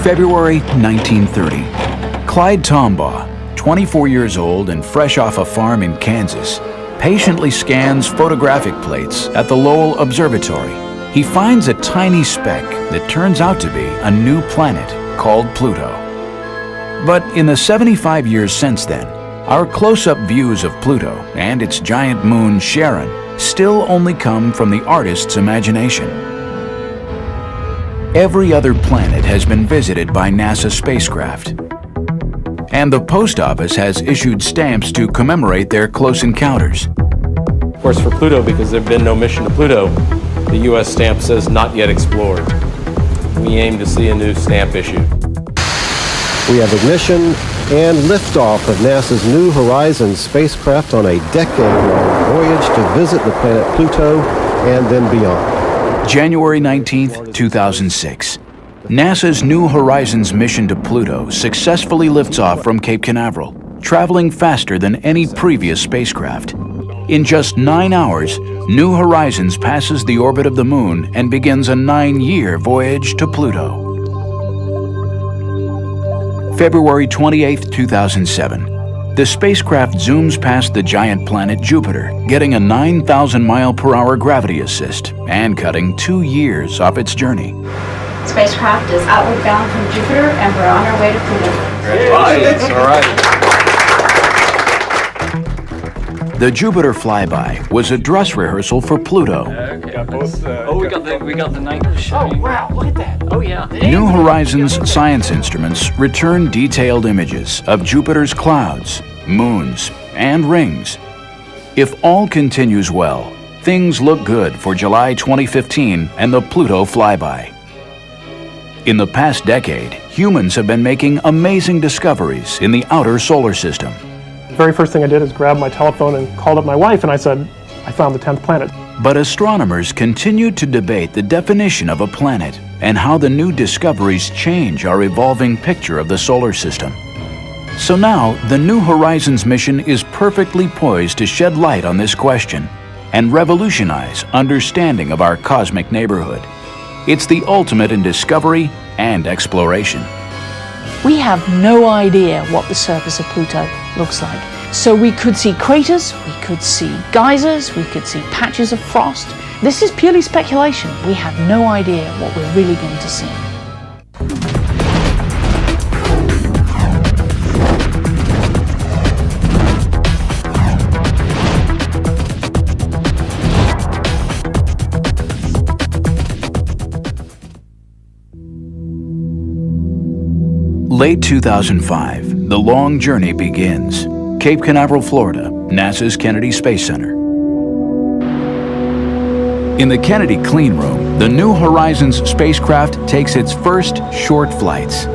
February 1930. Clyde Tombaugh, 24 years old and fresh off a farm in Kansas, patiently scans photographic plates at the Lowell Observatory. He finds a tiny speck that turns out to be a new planet called Pluto. But in the 75 years since then, our close-up views of Pluto and its giant moon Charon still only come from the artist's imagination. Every other planet has been visited by NASA spacecraft, and the post office has issued stamps to commemorate their close encounters. Of course, for Pluto, because there have been no mission to Pluto, the U.S. stamp says not yet explored. We aim to see a new stamp issued. We have ignition and liftoff of NASA's New Horizons spacecraft on a decade-long voyage to visit the planet Pluto and then beyond. January 19th, 2006. NASA's New Horizons mission to Pluto successfully lifts off from Cape Canaveral, traveling faster than any previous spacecraft. In just 9 hours, New Horizons passes the orbit of the Moon and begins a 9-year voyage to Pluto. February 28, 2007. The spacecraft zooms past the giant planet Jupiter, getting a 9,000-mile-per-hour gravity assist and cutting 2 years off its journey. The spacecraft is outward bound from Jupiter, and we're on our way to Pluto. Congratulations. All right. The Jupiter flyby was a dress rehearsal for Pluto. We got the night show. Oh wow, look at that. Oh yeah. New Horizons science instruments return detailed images of Jupiter's clouds, moons, and rings. If all continues well, things look good for July 2015 and the Pluto flyby. In the past decade, humans have been making amazing discoveries in the outer solar system. The very first thing I did is grab my telephone and called up my wife, and I said, I found the 10th planet. But astronomers continue to debate the definition of a planet and how the new discoveries change our evolving picture of the solar system. So now, the New Horizons mission is perfectly poised to shed light on this question and revolutionize understanding of our cosmic neighborhood. It's the ultimate in discovery and exploration. We have no idea what the surface of Pluto looks like. So we could see craters, we could see geysers, we could see patches of frost. This is purely speculation. We have no idea what we're really going to see. Late 2005, the long journey begins. Cape Canaveral, Florida, NASA's Kennedy Space Center. In the Kennedy clean room, the New Horizons spacecraft takes its first short flights.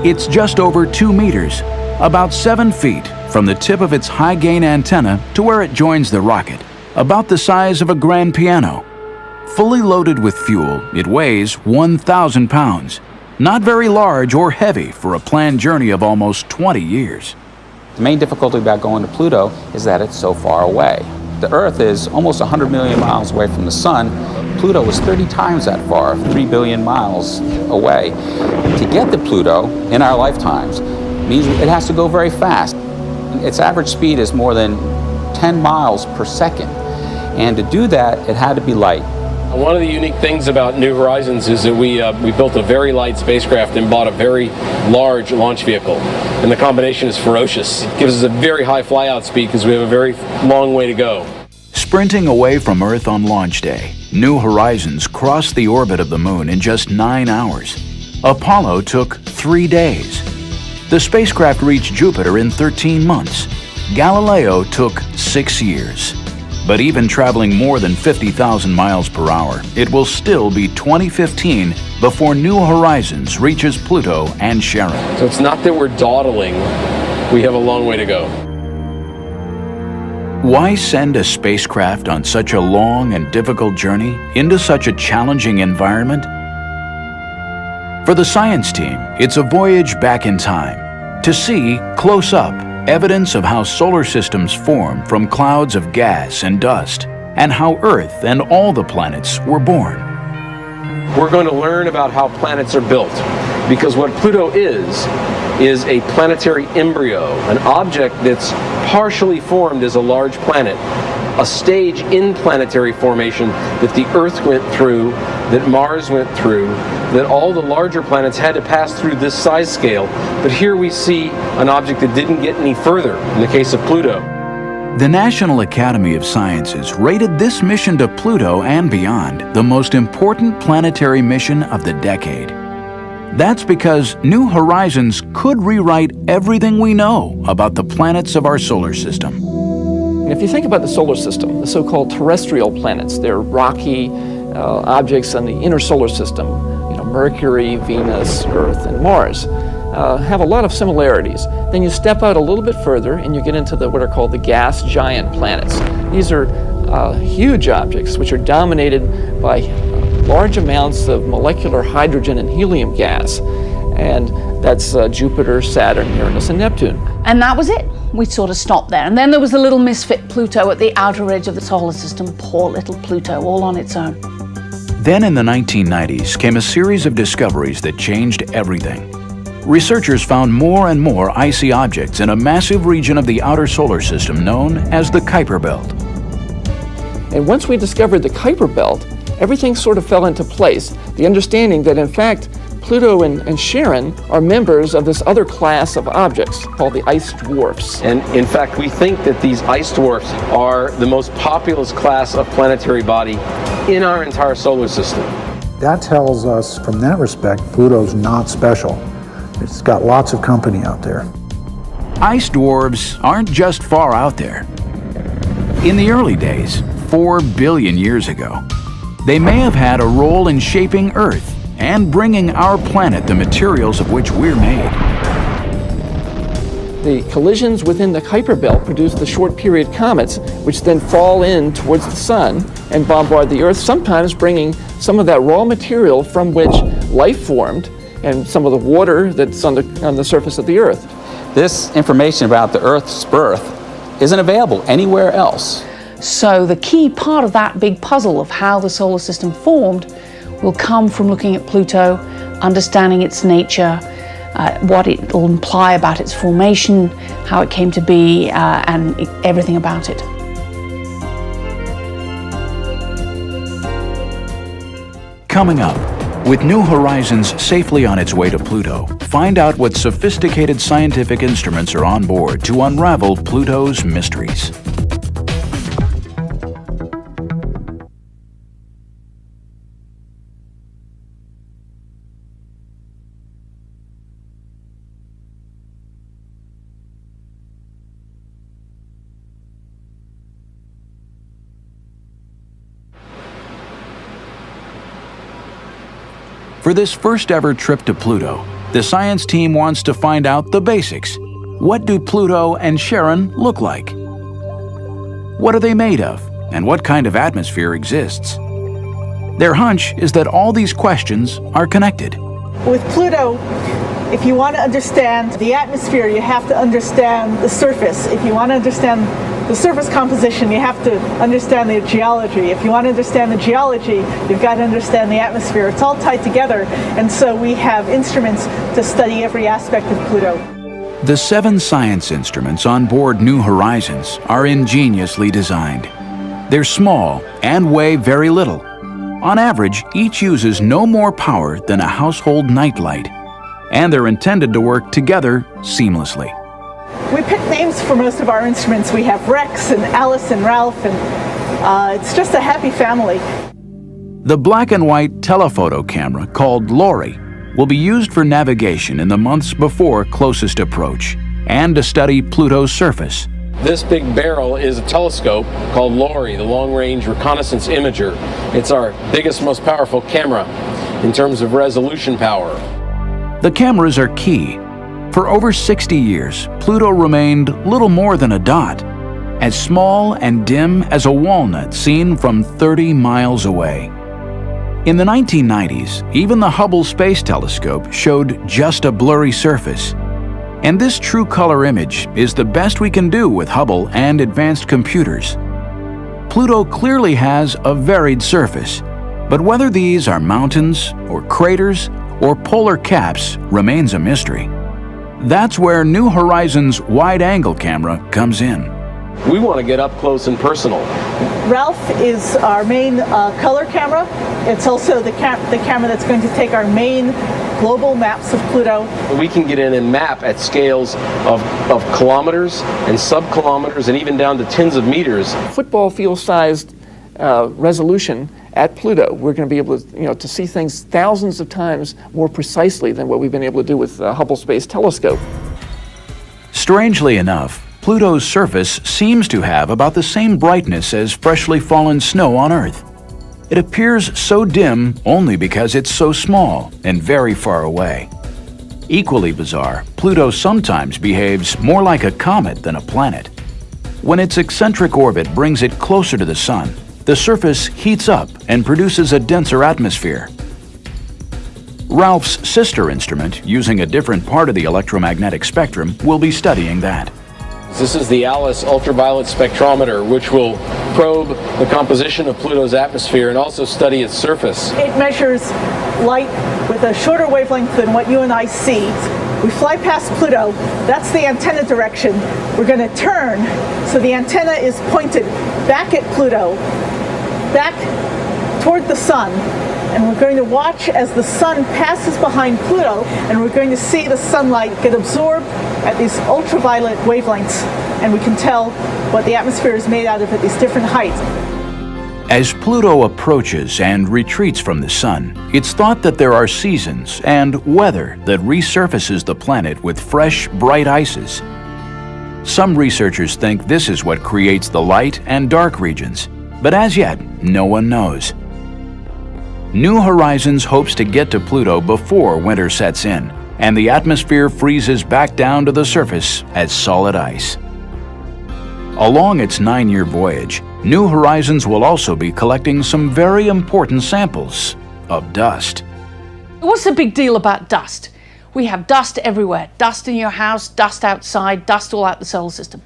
It's just over 2 meters, about 7 feet from the tip of its high-gain antenna to where it joins the rocket, about the size of a grand piano. Fully loaded with fuel, it weighs 1,000 pounds. Not very large or heavy for a planned journey of almost 20 years. The main difficulty about going to Pluto is that it's so far away. The Earth is almost 100 million miles away from the Sun. Pluto is 30 times that far, 3 billion miles away. To get to Pluto in our lifetimes means it has to go very fast. Its average speed is more than 10 miles per second. And to do that, it had to be light. One of the unique things about New Horizons is that we built a very light spacecraft and bought a very large launch vehicle. And the combination is ferocious. It gives us a very high flyout speed because we have a very long way to go. Sprinting away from Earth on launch day, New Horizons crossed the orbit of the Moon in just 9 hours. Apollo took 3 days. The spacecraft reached Jupiter in 13 months. Galileo took 6 years. But even traveling more than 50,000 miles per hour, it will still be 2015 before New Horizons reaches Pluto and Charon. So it's not that we're dawdling, we have a long way to go. Why send a spacecraft on such a long and difficult journey into such a challenging environment? For the science team, it's a voyage back in time to see, close up, evidence of how solar systems form from clouds of gas and dust, and how Earth and all the planets were born. We're going to learn about how planets are built. Because what Pluto is a planetary embryo, an object that's partially formed as a large planet, a stage in planetary formation that the Earth went through, that Mars went through, that all the larger planets had to pass through this size scale. But here we see an object that didn't get any further in the case of Pluto. The National Academy of Sciences rated this mission to Pluto and beyond the most important planetary mission of the decade. That's because New Horizons could rewrite everything we know about the planets of our solar system. And if you think about the solar system, the so-called terrestrial planets, they're rocky objects in the inner solar system, Mercury, Venus, Earth, and Mars, have a lot of similarities. Then you step out a little bit further and you get into what are called the gas giant planets. These are huge objects which are dominated by large amounts of molecular hydrogen and helium gas. And that's Jupiter, Saturn, Uranus, and Neptune. And that was it. We sort of stopped there. And then there was the little misfit Pluto at the outer edge of the solar system. Poor little Pluto, all on its own. Then in the 1990s came a series of discoveries that changed everything. Researchers found more and more icy objects in a massive region of the outer solar system known as the Kuiper Belt. And once we discovered the Kuiper Belt, everything sort of fell into place. The understanding that, in fact, Pluto and Charon are members of this other class of objects called the ice dwarfs. And in fact, we think that these ice dwarfs are the most populous class of planetary body in our entire solar system. That tells us, from that respect, Pluto's not special. It's got lots of company out there. Ice dwarfs aren't just far out there. In the early days, 4 billion years ago, they may have had a role in shaping Earth and bringing our planet the materials of which we're made. The collisions within the Kuiper Belt produce the short period comets, which then fall in towards the sun and bombard the Earth, sometimes bringing some of that raw material from which life formed and some of the water that's on the surface of the Earth. This information about the Earth's birth isn't available anywhere else. So the key part of that big puzzle of how the solar system formed will come from looking at Pluto, understanding its nature, what it will imply about its formation, how it came to be, and everything about it. Coming up, with New Horizons safely on its way to Pluto, find out what sophisticated scientific instruments are on board to unravel Pluto's mysteries. For this first ever trip to Pluto, the science team wants to find out the basics. What do Pluto and Charon look like? What are they made of, and what kind of atmosphere exists? Their hunch is that all these questions are connected. With Pluto, if you want to understand the atmosphere, you have to understand the surface. If you want to understand the surface composition, you have to understand the geology. If you want to understand the geology, you've got to understand the atmosphere. It's all tied together, and so we have instruments to study every aspect of Pluto. The 7 science instruments on board New Horizons are ingeniously designed. They're small and weigh very little. On average, each uses no more power than a household nightlight, and they're intended to work together seamlessly. We picked names for most of our instruments. We have Rex and Alice and Ralph, and it's just a happy family. The black and white telephoto camera called Lori will be used for navigation in the months before closest approach and to study Pluto's surface. This big barrel is a telescope called LORI, the Long Range Reconnaissance Imager. It's our biggest, most powerful camera in terms of resolution power. The cameras are key. For over 60 years, Pluto remained little more than a dot, as small and dim as a walnut seen from 30 miles away. In the 1990s, even the Hubble Space Telescope showed just a blurry surface. And this true color image is the best we can do with Hubble and advanced computers. Pluto clearly has a varied surface, but whether these are mountains or craters or polar caps remains a mystery. That's where New Horizons wide-angle camera comes in. We want to get up close and personal. Ralph is our main color camera. It's also the camera that's going to take our main global maps of Pluto. We can get in and map at scales of kilometers and sub-kilometers and even down to tens of meters. Football field-sized resolution at Pluto. We're going to be able to, to see things thousands of times more precisely than what we've been able to do with the Hubble Space Telescope. Strangely enough, Pluto's surface seems to have about the same brightness as freshly fallen snow on Earth. It appears so dim only because it's so small and very far away. Equally bizarre, Pluto sometimes behaves more like a comet than a planet. When its eccentric orbit brings it closer to the Sun, the surface heats up and produces a denser atmosphere. Ralph's sister instrument, using a different part of the electromagnetic spectrum, will be studying that. This is the ALICE ultraviolet spectrometer, which will probe the composition of Pluto's atmosphere and also study its surface. It measures light with a shorter wavelength than what you and I see. We fly past Pluto, that's the antenna direction. We're going to turn, so the antenna is pointed back at Pluto, back toward the Sun. And we're going to watch as the Sun passes behind Pluto, and we're going to see the sunlight get absorbed at these ultraviolet wavelengths, and we can tell what the atmosphere is made out of at these different heights. As Pluto approaches and retreats from the Sun, it's thought that there are seasons and weather that resurfaces the planet with fresh, bright ices. Some researchers think this is what creates the light and dark regions, but as yet, no one knows. New Horizons hopes to get to Pluto before winter sets in, and the atmosphere freezes back down to the surface as solid ice. Along its 9-year voyage, New Horizons will also be collecting some very important samples of dust. What's the big deal about dust? We have dust everywhere. Dust in your house, dust outside, dust all out the solar system.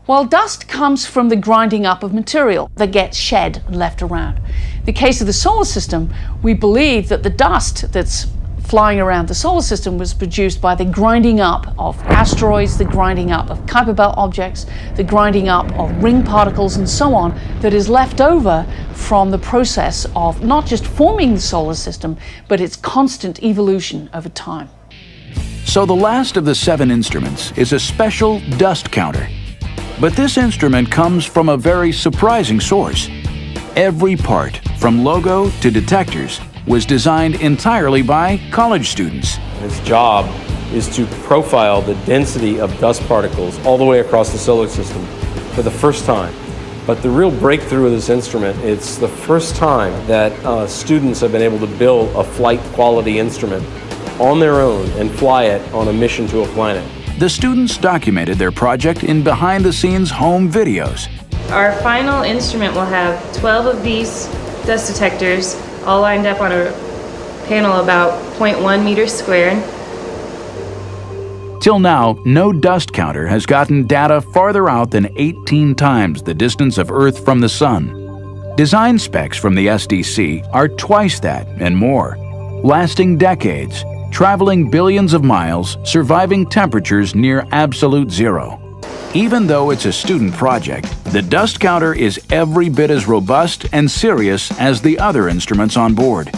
Well, dust comes from the grinding up of material that gets shed and left around. In the case of the solar system, we believe that the dust that's flying around the solar system was produced by the grinding up of asteroids, the grinding up of Kuiper Belt objects, the grinding up of ring particles and so on, that is left over from the process of not just forming the solar system, but its constant evolution over time. So the last of the 7 instruments is a special dust counter. But this instrument comes from a very surprising source. Every part, from logo to detectors, was designed entirely by college students. Its job is to profile the density of dust particles all the way across the solar system for the first time. But the real breakthrough of this instrument, it's the first time that students have been able to build a flight quality instrument on their own and fly it on a mission to a planet. The students documented their project in behind-the-scenes home videos. Our final instrument will have 12 of these dust detectors all lined up on a panel about 0.1 meters squared. Till now, no dust counter has gotten data farther out than 18 times the distance of Earth from the Sun. Design specs from the SDC are twice that and more, lasting decades, traveling billions of miles, surviving temperatures near absolute zero. Even though it's a student project, the dust counter is every bit as robust and serious as the other instruments on board.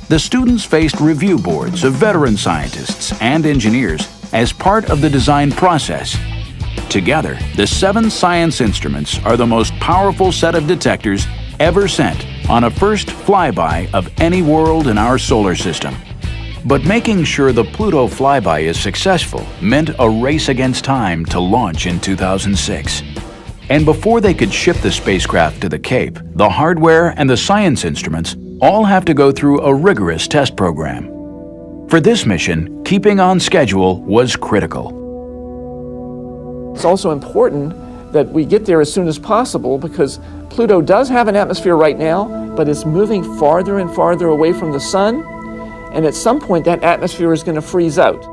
The students faced review boards of veteran scientists and engineers as part of the design process. Together, the 7 science instruments are the most powerful set of detectors ever sent on a first flyby of any world in our solar system. But making sure the Pluto flyby is successful meant a race against time to launch in 2006. And before they could ship the spacecraft to the Cape, the hardware and the science instruments all have to go through a rigorous test program. For this mission, keeping on schedule was critical. It's also important that we get there as soon as possible because Pluto does have an atmosphere right now, but it's moving farther and farther away from the Sun. And at some point that atmosphere is going to freeze out.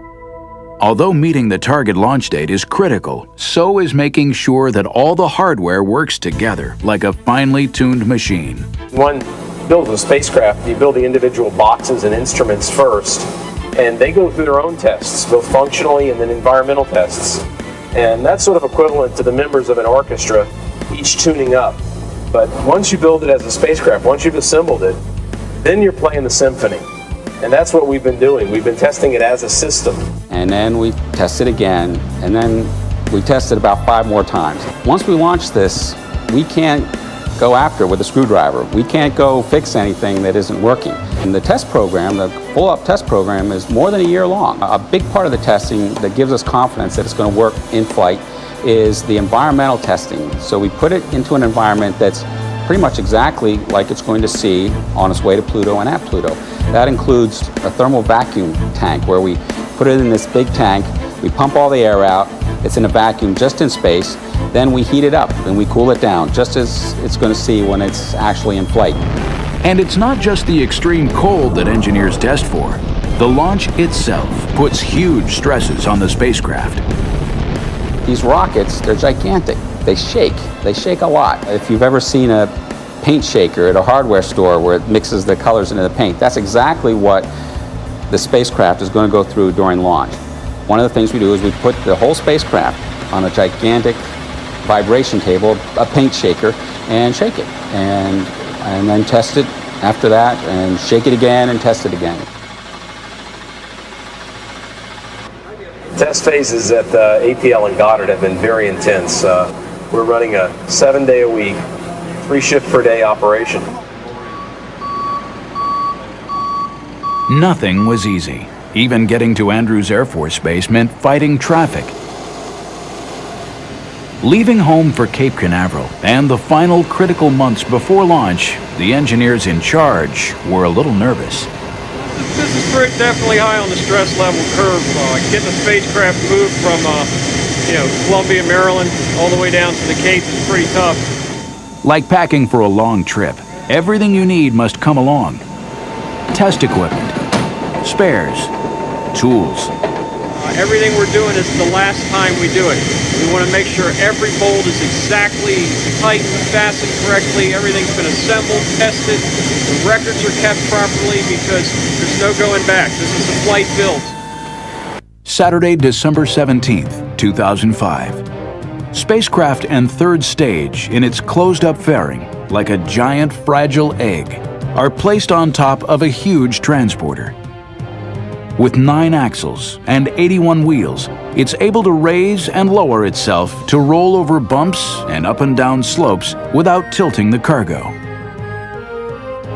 Although meeting the target launch date is critical, so is making sure that all the hardware works together like a finely tuned machine. One builds a spacecraft, you build the individual boxes and instruments first, And they go through their own tests, both functionally and then environmental tests. And that's sort of equivalent to the members of an orchestra, each tuning up. But once you build it as a spacecraft, once you've assembled it, then you're playing the symphony. And that's what we've been doing. We've been testing it as a system. And then we test it again, and then we test it about 5 more times. Once we launch this, we can't go after it with a screwdriver. We can't go fix anything that isn't working. And the test program, the full-up test program, is more than a year long. A big part of the testing that gives us confidence that it's going to work in flight is the environmental testing. So we put it into an environment that's pretty much exactly like it's going to see on its way to Pluto and at Pluto. That includes a thermal vacuum tank where we put it in this big tank, we pump all the air out, it's in a vacuum just in space, then we heat it up and we cool it down, just as it's going to see when it's actually in flight. And it's not just the extreme cold that engineers test for. The launch itself puts huge stresses on the spacecraft. These rockets, they're gigantic. They shake a lot. If you've ever seen a paint shaker at a hardware store where it mixes the colors into the paint, that's exactly what the spacecraft is going to go through during launch. One of the things we do is we put the whole spacecraft on a gigantic vibration table, a paint shaker, and shake it. And then test it after that, and shake it again and test it again. Test phases at APL and Goddard have been very intense. We're running a 7-day-a-week, 3-shift-per-day operation. Nothing was easy. Even getting to Andrews Air Force Base meant fighting traffic. Leaving home for Cape Canaveral and the final critical months before launch, the engineers in charge were a little nervous. This is definitely high on the stress level curve. Getting the spacecraft moved from Columbia, Maryland, all the way down to the Cape is pretty tough. Like packing for a long trip, everything you need must come along. Test equipment, spares, tools. Everything we're doing is the last time we do it. We want to make sure every bolt is exactly tight and fastened correctly. Everything's been assembled, tested. The records are kept properly because there's no going back. This is a flight build. Saturday, December 17th, 2005. Spacecraft and third stage, in its closed-up fairing, like a giant fragile egg, are placed on top of a huge transporter. With 9 axles and 81 wheels, it's able to raise and lower itself to roll over bumps and up and down slopes without tilting the cargo.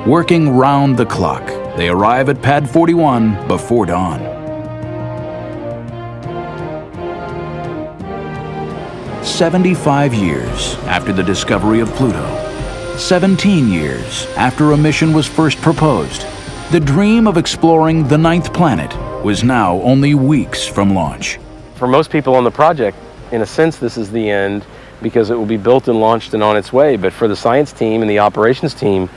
Working round the clock, they arrive at Pad 41 before dawn. "75 years after the discovery of Pluto, 17 years after a mission was first proposed, the dream of exploring the 9th planet was now only weeks from launch." For most people on the project, in a sense, this is the end because it will be built and launched and on its way. But for the science team and the operations team,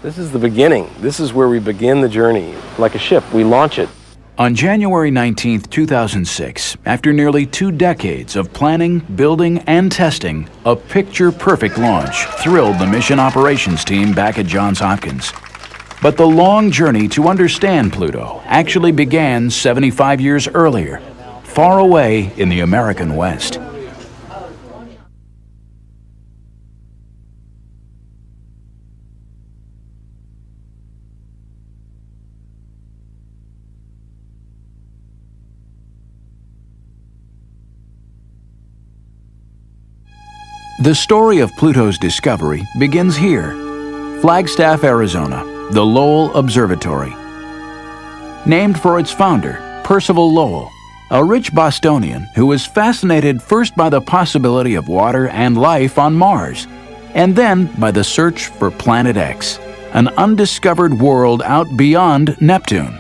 this is the beginning. This is where we begin the journey. Like a ship, we launch it. On January 19, 2006, after nearly 2 decades of planning, building, and testing, a picture-perfect launch thrilled the mission operations team back at Johns Hopkins. But the long journey to understand Pluto actually began 75 years earlier, far away in the American West. The story of Pluto's discovery begins here, Flagstaff, Arizona, the Lowell Observatory. Named for its founder, Percival Lowell, a rich Bostonian who was fascinated first by the possibility of water and life on Mars, and then by the search for Planet X, an undiscovered world out beyond Neptune.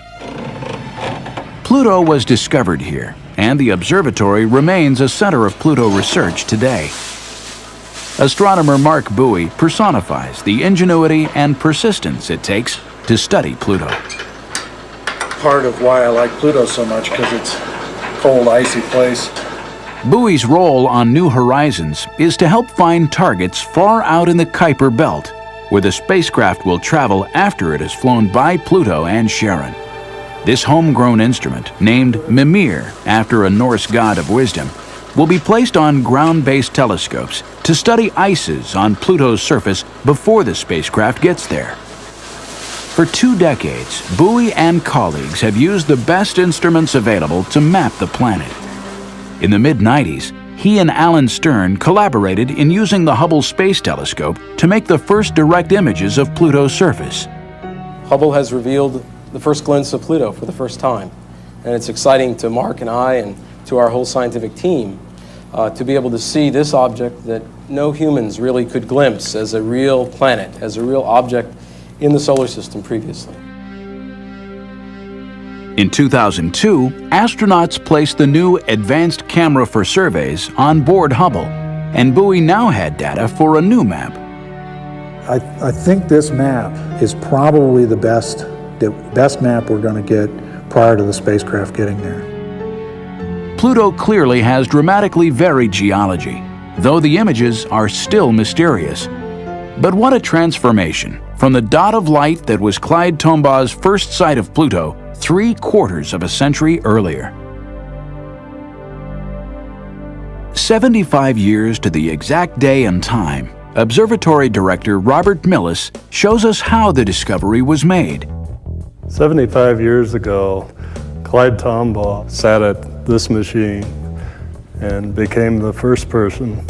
Pluto was discovered here, and the observatory remains a center of Pluto research today. Astronomer Mark Bowie personifies the ingenuity and persistence it takes to study Pluto. Part of why I like Pluto so much, because it's a cold, icy place. Bowie's role on New Horizons is to help find targets far out in the Kuiper Belt, where the spacecraft will travel after it has flown by Pluto and Charon. This homegrown instrument, named Mimir after a Norse god of wisdom, will be placed on ground-based telescopes to study ices on Pluto's surface before the spacecraft gets there. For 2 decades, Bowie and colleagues have used the best instruments available to map the planet. In the mid-90s, he and Alan Stern collaborated in using the Hubble Space Telescope to make the first direct images of Pluto's surface. Hubble has revealed the first glimpse of Pluto for the first time, and it's exciting to Mark and I and to our whole scientific team to be able to see this object that no humans really could glimpse as a real planet, as a real object in the solar system previously. In 2002, astronauts placed the new Advanced Camera for Surveys on board Hubble, and Bowie now had data for a new map. I think this map is probably the best map we're going to get prior to the spacecraft getting there. Pluto clearly has dramatically varied geology, though the images are still mysterious. But what a transformation from the dot of light that was Clyde Tombaugh's first sight of Pluto 3/4 of a century earlier. 75 years to the exact day and time, Observatory Director Robert Millis shows us how the discovery was made. 75 years ago, Clyde Tombaugh sat at this machine and became the first person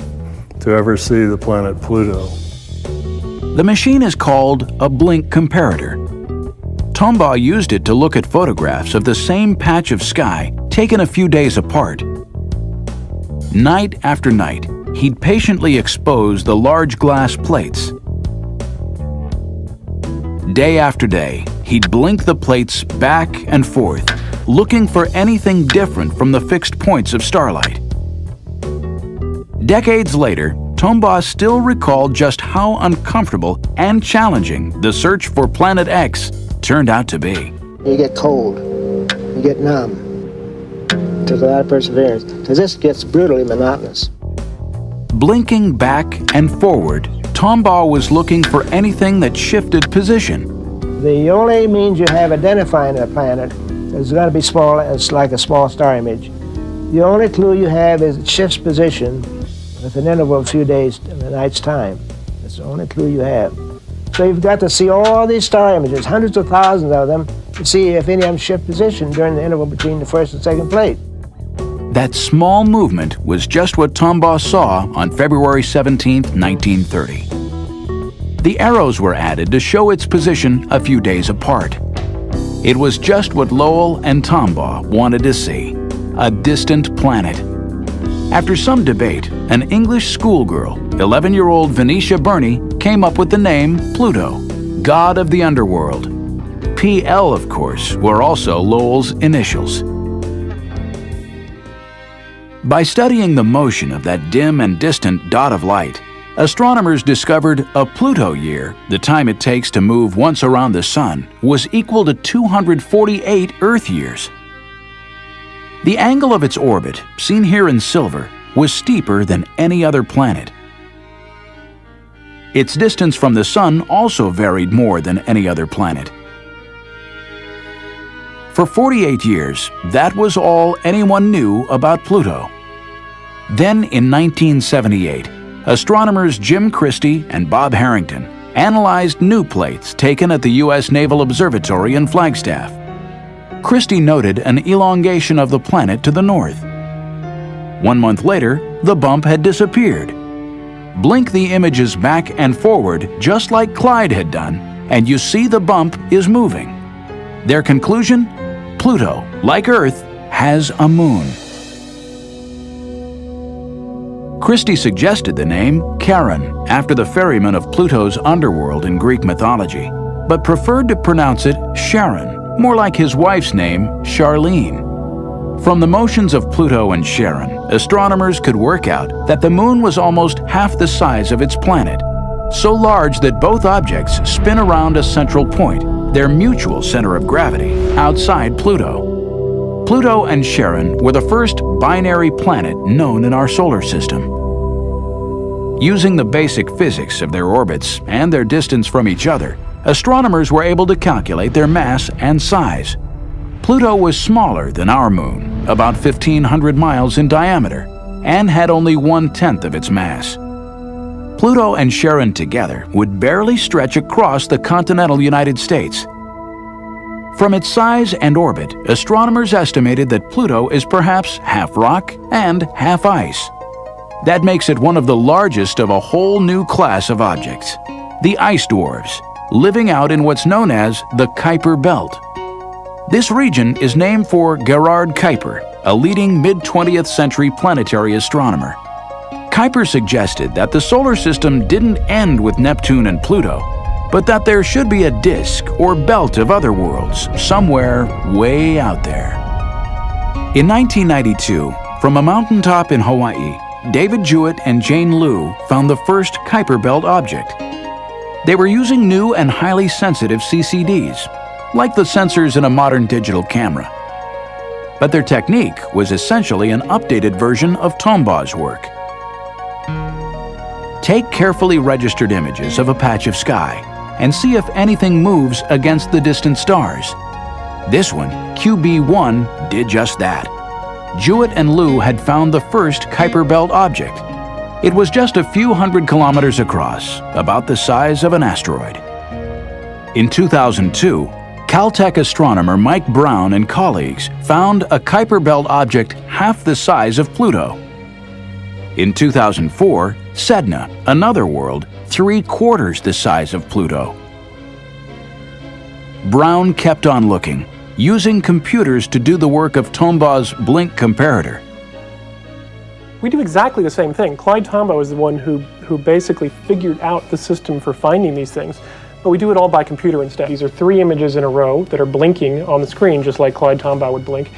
to ever see the planet Pluto. The machine is called a blink comparator. Tombaugh used it to look at photographs of the same patch of sky taken a few days apart. Night after night, he'd patiently expose the large glass plates. Day after day, he'd blink the plates back and forth, looking for anything different from the fixed points of starlight. Decades later, Tombaugh still recalled just how uncomfortable and challenging the search for Planet X turned out to be. You get cold, you get numb. It took a lot of perseverance, because this gets brutally monotonous. Blinking back and forward, Tombaugh was looking for anything that shifted position. The only means you have identifying a planet is going to be small. It's like a small star image. The only clue you have is it shifts position with an interval of a few days in the night's time. That's the only clue you have. So you've got to see all these star images, hundreds of thousands of them, to see if any of them shift position during the interval between the first and second plate. That small movement was just what Tombaugh saw on February 17, 1930. The arrows were added to show its position a few days apart. It was just what Lowell and Tombaugh wanted to see, a distant planet. After some debate, an English schoolgirl, 11-year-old Venetia Burney, came up with the name Pluto, god of the underworld. PL, of course, were also Lowell's initials. By studying the motion of that dim and distant dot of light, astronomers discovered a Pluto year, the time it takes to move once around the Sun, was equal to 248 Earth years. The angle of its orbit, seen here in silver, was steeper than any other planet. Its distance from the Sun also varied more than any other planet. For 48 years, that was all anyone knew about Pluto. Then, in 1978, astronomers Jim Christie and Bob Harrington analyzed new plates taken at the U.S. Naval Observatory in Flagstaff. Christie noted an elongation of the planet to the north. 1 month later, the bump had disappeared. Blink the images back and forward just like Clyde had done, and you see the bump is moving. Their conclusion? Pluto, like Earth, has a moon. Christie suggested the name Charon after the ferryman of Pluto's underworld in Greek mythology, but preferred to pronounce it Charon, more like his wife's name, Charlene. From the motions of Pluto and Charon, astronomers could work out that the moon was almost half the size of its planet, so large that both objects spin around a central point, their mutual center of gravity, outside Pluto. Pluto and Charon were the first binary planet known in our solar system. Using the basic physics of their orbits and their distance from each other, astronomers were able to calculate their mass and size. Pluto was smaller than our moon, about 1,500 miles in diameter, and had only 1/10 of its mass. Pluto and Charon together would barely stretch across the continental United States. From its size and orbit, astronomers estimated that Pluto is perhaps half rock and half ice. That makes it one of the largest of a whole new class of objects, the ice dwarfs, living out in what's known as the Kuiper Belt. This region is named for Gerhard Kuiper, a leading mid-20th century planetary astronomer. Kuiper suggested that the solar system didn't end with Neptune and Pluto, but that there should be a disk or belt of other worlds somewhere way out there. In 1992, from a mountaintop in Hawaii, David Jewett and Jane Liu found the first Kuiper Belt object. They were using new and highly sensitive CCDs, like the sensors in a modern digital camera. But their technique was essentially an updated version of Tombaugh's work. Take carefully registered images of a patch of sky and see if anything moves against the distant stars. This one, QB1, did just that. Jewett and Liu had found the first Kuiper Belt object. It was just a few hundred kilometers across, about the size of an asteroid. In 2002, Caltech astronomer Mike Brown and colleagues found a Kuiper Belt object half the size of Pluto. In 2004, Sedna, another world, 3/4 the size of Pluto. Brown kept on looking, using computers to do the work of Tombaugh's blink comparator. We do exactly the same thing. Clyde Tombaugh is the one who basically figured out the system for finding these things, but we do it all by computer instead. These are 3 images in a row that are blinking on the screen, just like Clyde Tombaugh would blink.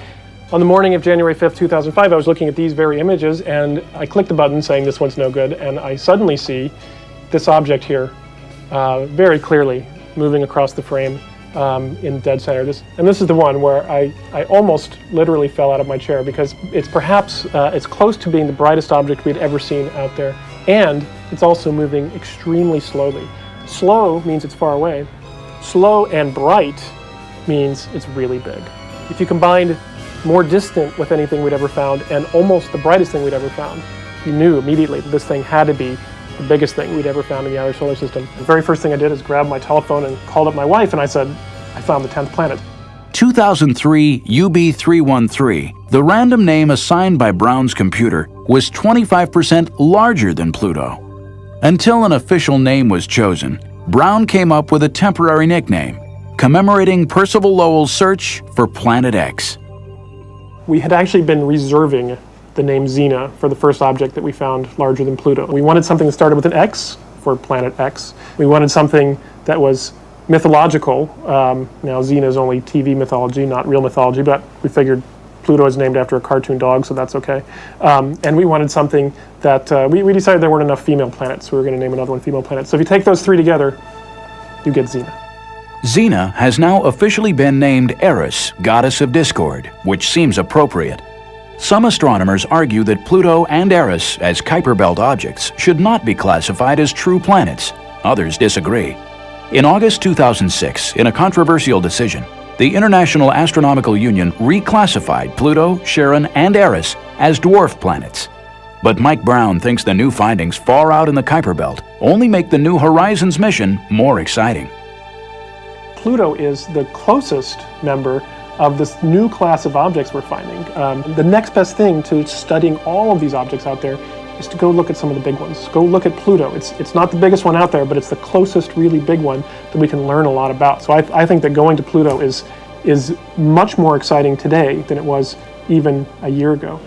On the morning of January 5th, 2005, I was looking at these very images, and I clicked the button saying this one's no good, and I suddenly see this object here very clearly moving across the frame in dead center. This is the one where I almost literally fell out of my chair, because it's perhaps it's close to being the brightest object we'd ever seen out there, and it's also moving extremely slowly. Slow means it's far away. Slow and bright means it's really big. If you combined more distant with anything we'd ever found and almost the brightest thing we'd ever found, you knew immediately that this thing had to be the biggest thing we'd ever found in the outer solar system. The very first thing I did is grab my telephone and called up my wife, and I said, I found the 10th planet. 2003 UB313, the random name assigned by Brown's computer, was 25% larger than Pluto. Until an official name was chosen, Brown came up with a temporary nickname, commemorating Percival Lowell's search for Planet X. We had actually been reserving the name Xena for the first object that we found larger than Pluto. We wanted something that started with an X for Planet X. We wanted something that was mythological. Now Xena is only TV mythology, not real mythology, but we figured Pluto is named after a cartoon dog, so that's okay. And we wanted something that, we decided there weren't enough female planets, so we were going to name another one female planet. So if you take those 3 together, you get Xena. Xena has now officially been named Eris, goddess of discord, which seems appropriate. Some astronomers argue that Pluto and Eris, as Kuiper Belt objects, should not be classified as true planets. Others disagree. In August 2006, in a controversial decision, the International Astronomical Union reclassified Pluto, Charon, and Eris as dwarf planets. But Mike Brown thinks the new findings far out in the Kuiper Belt only make the New Horizons mission more exciting. Pluto is the closest member of this new class of objects we're finding. The next best thing to studying all of these objects out there is to go look at some of the big ones. Go look at Pluto. It's not the biggest one out there, but it's the closest really big one that we can learn a lot about. So I think that going to Pluto is much more exciting today than it was even a year ago.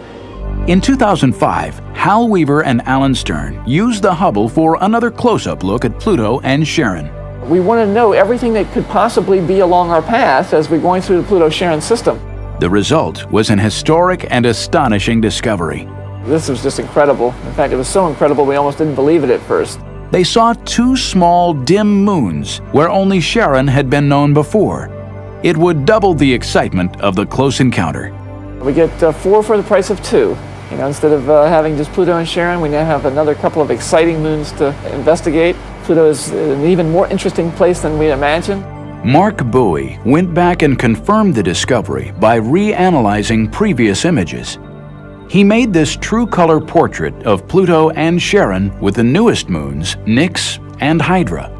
In 2005, Hal Weaver and Alan Stern used the Hubble for another close-up look at Pluto and Charon. We want to know everything that could possibly be along our path as we're going through the Pluto-Charon system. The result was an historic and astonishing discovery. This was just incredible. In fact, it was so incredible we almost didn't believe it at first. They saw 2 small, dim moons where only Charon had been known before. It would double the excitement of the close encounter. We get 4 for the price of 2. You know, instead of having just Pluto and Charon, we now have another couple of exciting moons to investigate. Pluto is an even more interesting place than we imagined. Mark Bowie went back and confirmed the discovery by reanalyzing previous images. He made this true color portrait of Pluto and Charon with the newest moons, Nix and Hydra.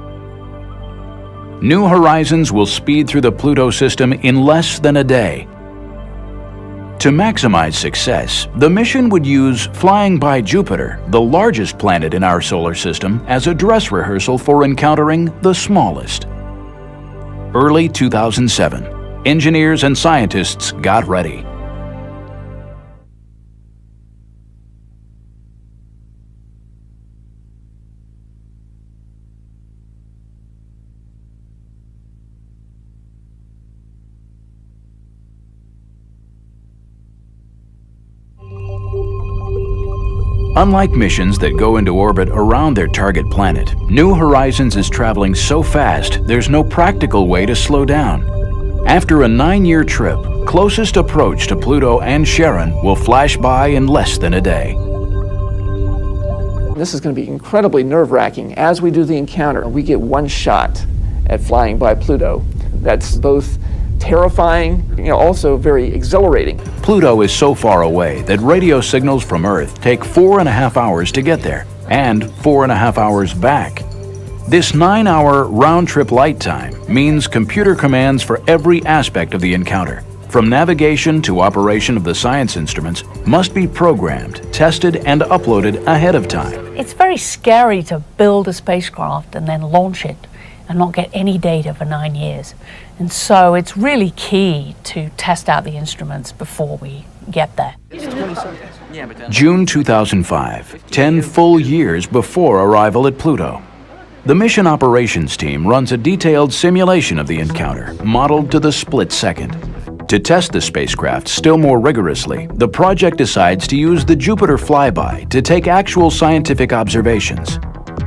New Horizons will speed through the Pluto system in less than a day. To maximize success, the mission would use flying by Jupiter, the largest planet in our solar system, as a dress rehearsal for encountering the smallest. Early 2007, engineers and scientists got ready. Unlike missions that go into orbit around their target planet, New Horizons is traveling so fast there's no practical way to slow down. After a 9-year trip, closest approach to Pluto and Charon will flash by in less than a day. This is going to be incredibly nerve-wracking. As we do the encounter, we get one shot at flying by Pluto. That's both terrifying, also very exhilarating. Pluto is so far away that radio signals from Earth take 4.5 hours to get there, and 4.5 hours back. This 9-hour round-trip light time means computer commands for every aspect of the encounter, from navigation to operation of the science instruments, must be programmed, tested, and uploaded ahead of time. It's very scary to build a spacecraft and then launch it and not get any data for 9 years. And so it's really key to test out the instruments before we get there. June 2005, 10 full years before arrival at Pluto. The mission operations team runs a detailed simulation of the encounter, modeled to the split second. To test the spacecraft still more rigorously, the project decides to use the Jupiter flyby to take actual scientific observations.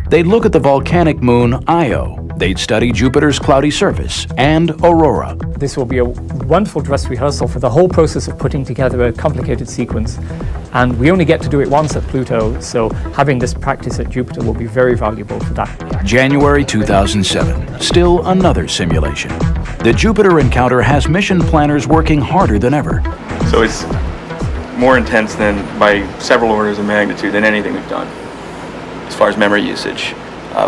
They'd look at the volcanic moon Io. They'd study Jupiter's cloudy surface and aurora. This will be a wonderful dress rehearsal for the whole process of putting together a complicated sequence. And we only get to do it once at Pluto, so having this practice at Jupiter will be very valuable for that. January 2007, still another simulation. The Jupiter encounter has mission planners working harder than ever. So it's more intense than by several orders of magnitude than anything we've done as far as memory usage,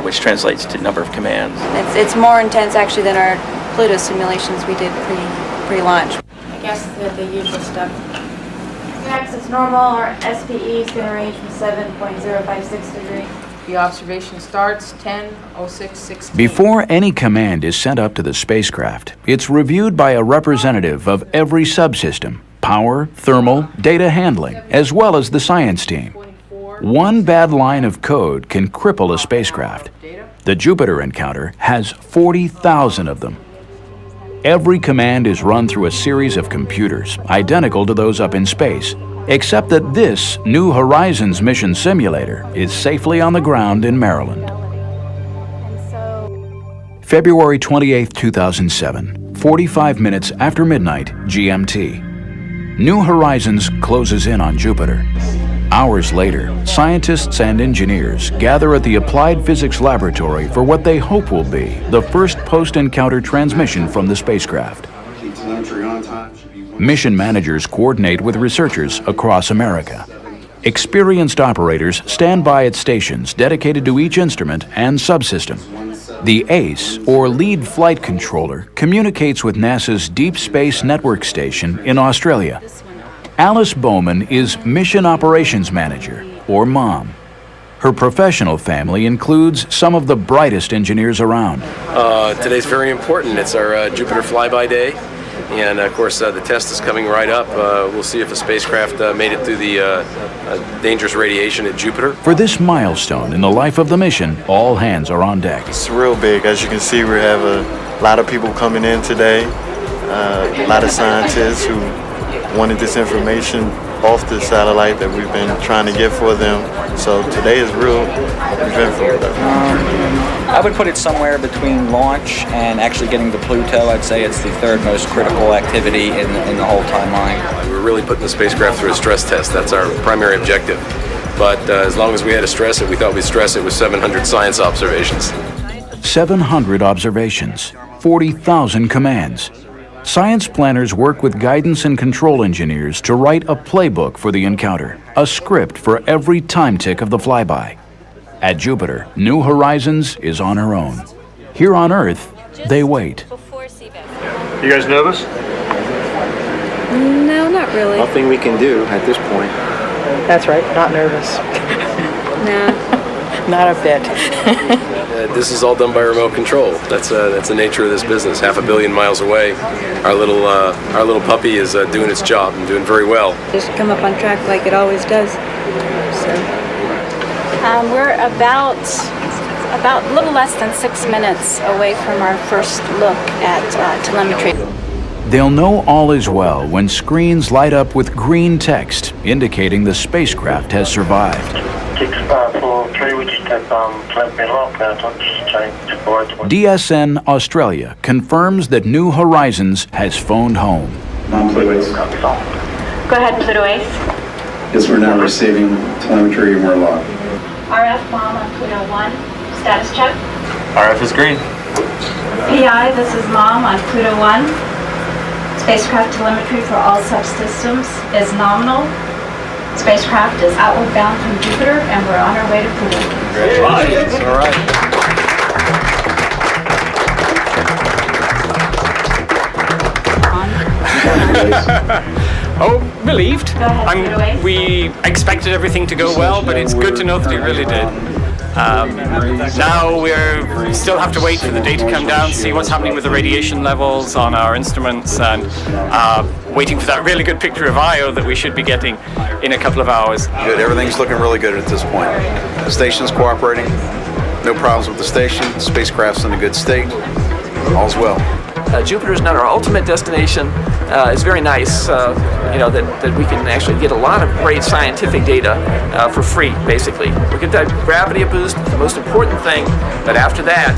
which translates to number of commands. It's more intense actually than our Pluto simulations we did pre-launch. I guess the usual stuff. X is normal, our SPE is going to range from 7.056 degrees. The observation starts 10:06:16. Before any command is sent up to the spacecraft, it's reviewed by a representative of every subsystem, power, thermal, data handling, as well as the science team. One bad line of code can cripple a spacecraft. The Jupiter encounter has 40,000 of them. Every command is run through a series of computers, identical to those up in space, except that this New Horizons mission simulator is safely on the ground in Maryland. February 28, 2007, 45 minutes after midnight GMT. New Horizons closes in on Jupiter. Hours later, scientists and engineers gather at the Applied Physics Laboratory for what they hope will be the first post-encounter transmission from the spacecraft. Mission managers coordinate with researchers across America. Experienced operators stand by at stations dedicated to each instrument and subsystem. The ACE, or Lead Flight Controller, communicates with NASA's Deep Space Network Station in Australia. Alice Bowman is Mission Operations Manager, or MOM. Her professional family includes some of the brightest engineers around. Today's very important. It's our Jupiter flyby day. And of course, the test is coming right up. We'll see if a spacecraft made it through the dangerous radiation at Jupiter. For this milestone in the life of the mission, all hands are on deck. It's real big. As you can see, we have a lot of people coming in today, a lot of scientists who wanted this information off the satellite that we've been trying to get for them. So today is real eventful. I would put it somewhere between launch and actually getting to Pluto. I'd say it's the third most critical activity in the whole timeline. We're really putting the spacecraft through a stress test. That's our primary objective. But as long as we had to stress it, we thought we'd stress it with 700 science observations. 700 observations. 40,000 commands. Science planners work with guidance and control engineers to write a playbook for the encounter, a script for every time tick of the flyby. At Jupiter, New Horizons is on her own. Here on Earth, they wait. You guys nervous? No, not really. Nothing we can do at this point. That's right, not nervous. No. Not a bit. This is all done by remote control. That's the nature of this business. 500 million miles away, our little puppy is doing its job and doing very well. Just come up on track like it always does. So. We're about a little less than 6 minutes away from our first look at telemetry. They'll know all is well when screens light up with green text indicating the spacecraft has survived. DSN Australia confirms that New Horizons has phoned home. Pluto Ace. Go ahead, Pluto Ace. Yes, we're now receiving telemetry and we're locked. RF mom on Pluto 1. Status check. RF is green. PI, this is mom on Pluto 1. Spacecraft telemetry for all subsystems is nominal. Spacecraft is outward bound from Jupiter, and we're on our way to Pluto. Congratulations. All right. Oh, relieved. We expected everything to go well, but it's good to know that it really did. Now we still have to wait for the data to come down, see what's happening with the radiation levels on our instruments, and waiting for that really good picture of Io that we should be getting in a couple of hours. Good, everything's looking really good at this point. The station's cooperating, no problems with the station, the spacecraft's in a good state, all's well. Jupiter's not our ultimate destination. It's very nice, that we can actually get a lot of great scientific data for free, basically. We get that gravity boost, the most important thing, but after that,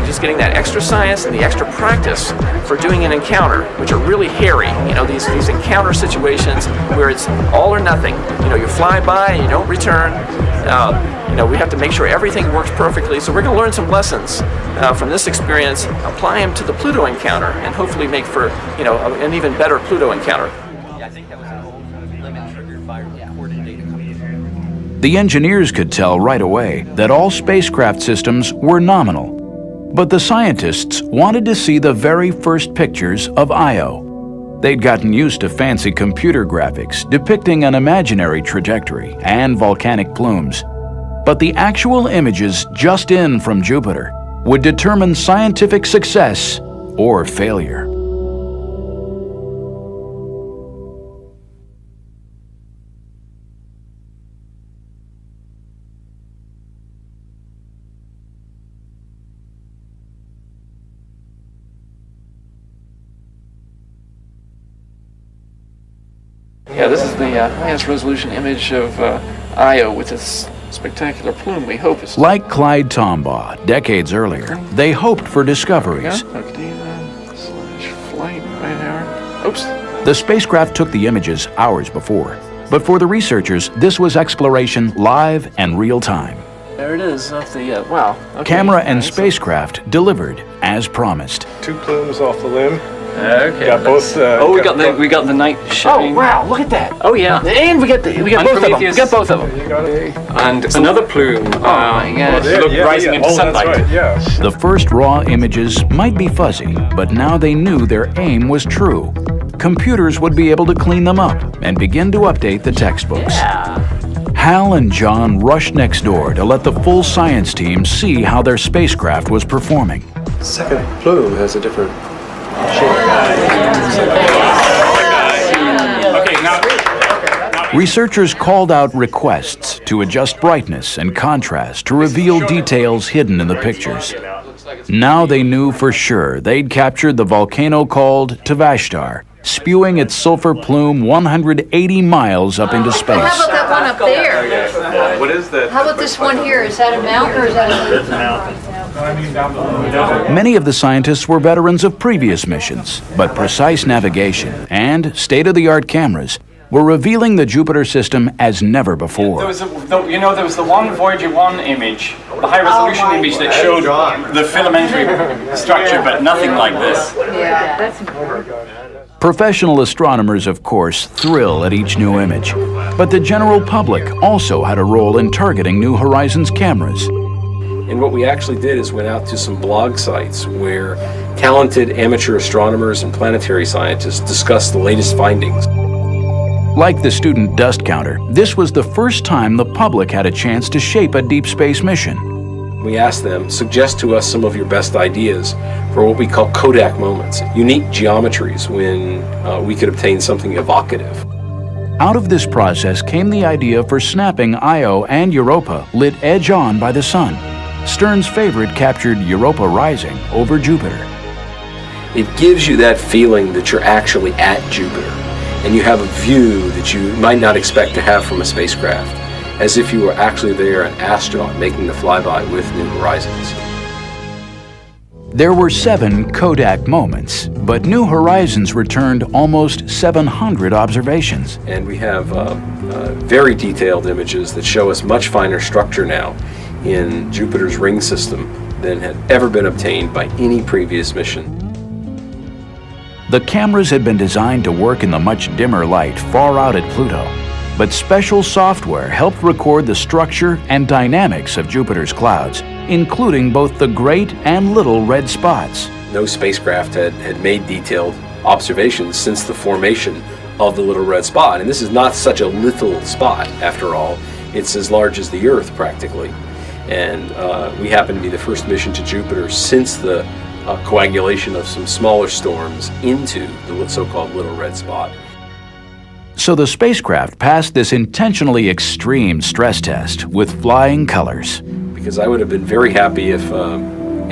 just getting that extra science and the extra practice for doing an encounter, which are really hairy. These encounter situations where it's all or nothing. You fly by and you don't return. We have to make sure everything works perfectly, so we're going to learn some lessons from this experience, apply them to the Pluto encounter, and hopefully make for, an even better Pluto encounter. The engineers could tell right away that all spacecraft systems were nominal, but the scientists wanted to see the very first pictures of Io. They'd gotten used to fancy computer graphics depicting an imaginary trajectory and volcanic plumes. But the actual images just in from Jupiter would determine scientific success or failure. Yeah, this is the highest resolution image of Io with its spectacular plume, we hope. Like Clyde Tombaugh decades earlier, they hoped for discoveries. Flight by an hour. Oops. The spacecraft took the images hours before, but for the researchers, this was exploration live and real time. There it is, off the, wow. Okay. Camera and spacecraft delivered as promised. 2 plumes off the limb. Okay. Got both. We got the night shipping. Oh wow! Look at that. Oh yeah. And we got both of them. We got both of them. And another plume. Oh my gosh. Rising into sunlight. That's right, yeah. The first raw images might be fuzzy, but now they knew their aim was true. Computers would be able to clean them up and begin to update the textbooks. Yeah. Hal and John rushed next door to let the full science team see how their spacecraft was performing. The second plume has a different shape. Researchers called out requests to adjust brightness and contrast to reveal details hidden in the pictures. Now they knew for sure they'd captured the volcano called Tvashtar, spewing its sulfur plume 180 miles up into space. How about that one up there? What is that? How about this one here? Is that a mountain or is that a... Many of the scientists were veterans of previous missions, but precise navigation and state-of-the-art cameras were revealing the Jupiter system as never before. There was the one Voyager 1 image, the high-resolution image that showed the filamentary structure, but nothing like this. Yeah, that's Professional astronomers, of course, thrill at each new image, but the general public also had a role in targeting New Horizons cameras. And what we actually did is went out to some blog sites where talented amateur astronomers and planetary scientists discussed the latest findings. Like the student dust counter, this was the first time the public had a chance to shape a deep space mission. We asked them, suggest to us some of your best ideas for what we call Kodak moments, unique geometries when we could obtain something evocative. Out of this process came the idea for snapping Io and Europa lit edge-on by the sun. Stern's favorite captured Europa rising over Jupiter. It gives you that feeling that you're actually at Jupiter, and you have a view that you might not expect to have from a spacecraft, as if you were actually there, an astronaut making the flyby with New Horizons. There were 7 Kodak moments, but New Horizons returned almost 700 observations. And we have very detailed images that show us much finer structure now in Jupiter's ring system than had ever been obtained by any previous mission. The cameras had been designed to work in the much dimmer light far out at Pluto, but special software helped record the structure and dynamics of Jupiter's clouds, including both the great and little red spots. No spacecraft had made detailed observations since the formation of the little red spot. And this is not such a little spot, after all. It's as large as the Earth, practically. And we happen to be the first mission to Jupiter since the coagulation of some smaller storms into the so-called little red spot. So the spacecraft passed this intentionally extreme stress test with flying colors. Because I would have been very happy if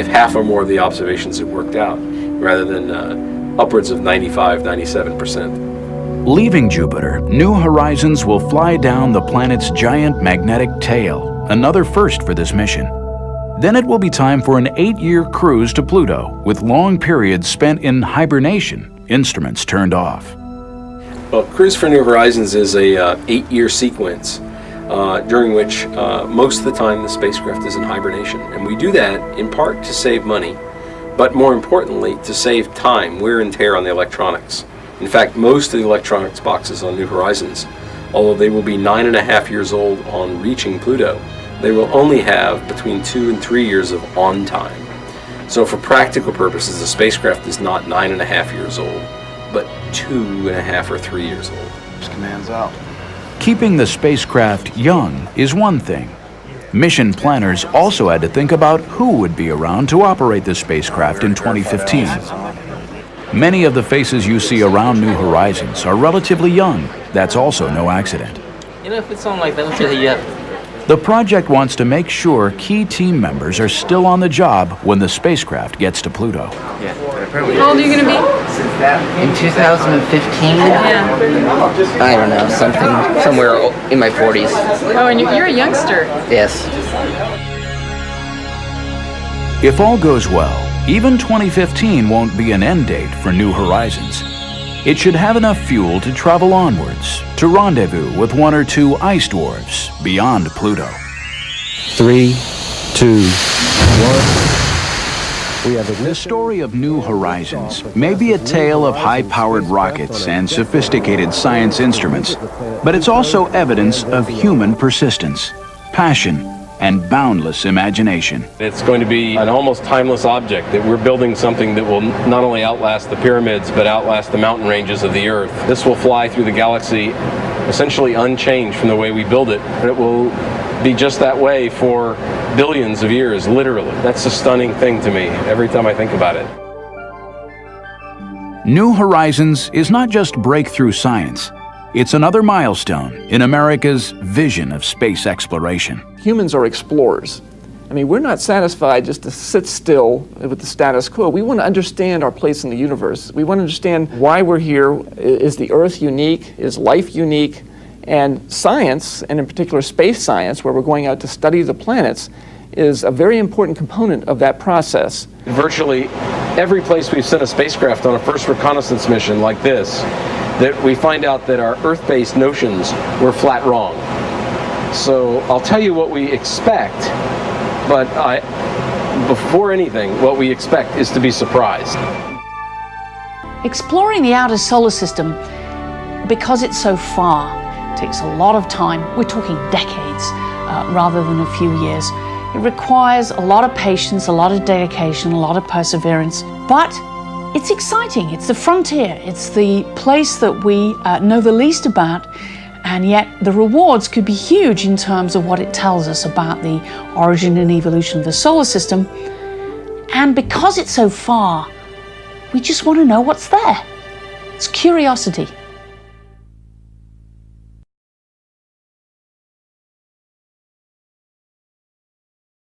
half or more of the observations had worked out, rather than upwards of 95, 97%. Leaving Jupiter, New Horizons will fly down the planet's giant magnetic tail, another first for this mission. Then it will be time for an 8-year cruise to Pluto, with long periods spent in hibernation, instruments turned off. Well, Cruise for New Horizons is a 8-year sequence during which most of the time the spacecraft is in hibernation. And we do that in part to save money, but more importantly to save time, wear and tear on the electronics. In fact, most of the electronics boxes on New Horizons, although they will be 9.5 years old on reaching Pluto, they will only have between 2 and 3 years of on time. So for practical purposes, the spacecraft is not 9.5 years old, but 2.5 or 3 years old. Commands out. Keeping the spacecraft young is one thing. Mission planners also had to think about who would be around to operate the spacecraft in 2015. Many of the faces you see around New Horizons are relatively young. That's also no accident. You know, if it's on like that, let's say you have. The project wants to make sure key team members are still on the job when the spacecraft gets to Pluto. Yeah. How old are you going to be? In 2015? Yeah. I don't know, somewhere in my 40s. Oh, and you're a youngster. Yes. If all goes well, even 2015 won't be an end date for New Horizons. It should have enough fuel to travel onwards, to rendezvous with 1 or 2 ice dwarfs beyond Pluto. 3, 2, 1. The story of New Horizons may be a tale of high-powered rockets and sophisticated science instruments, but it's also evidence of human persistence, passion, and boundless imagination. It's going to be an almost timeless object, that we're building something that will not only outlast the pyramids, but outlast the mountain ranges of the Earth. This will fly through the galaxy essentially unchanged from the way we build it. And it will be just that way for billions of years, literally. That's a stunning thing to me every time I think about it. New Horizons is not just breakthrough science. It's another milestone in America's vision of space exploration. Humans are explorers. I mean, we're not satisfied just to sit still with the status quo. We want to understand our place in the universe. We want to understand why we're here. Is the Earth unique? Is life unique? And science, and in particular space science, where we're going out to study the planets, is a very important component of that process. Virtually every place we've sent a spacecraft on a first reconnaissance mission like this that we find out that our Earth-based notions were flat wrong. So I'll tell you what we expect, but before anything, what we expect is to be surprised. Exploring the outer solar system, because it's so far, takes a lot of time. We're talking decades rather than a few years. It requires a lot of patience, a lot of dedication, a lot of perseverance, but it's exciting. It's the frontier. It's the place that we know the least about, and yet the rewards could be huge in terms of what it tells us about the origin and evolution of the solar system. And because it's so far, we just want to know what's there. It's curiosity.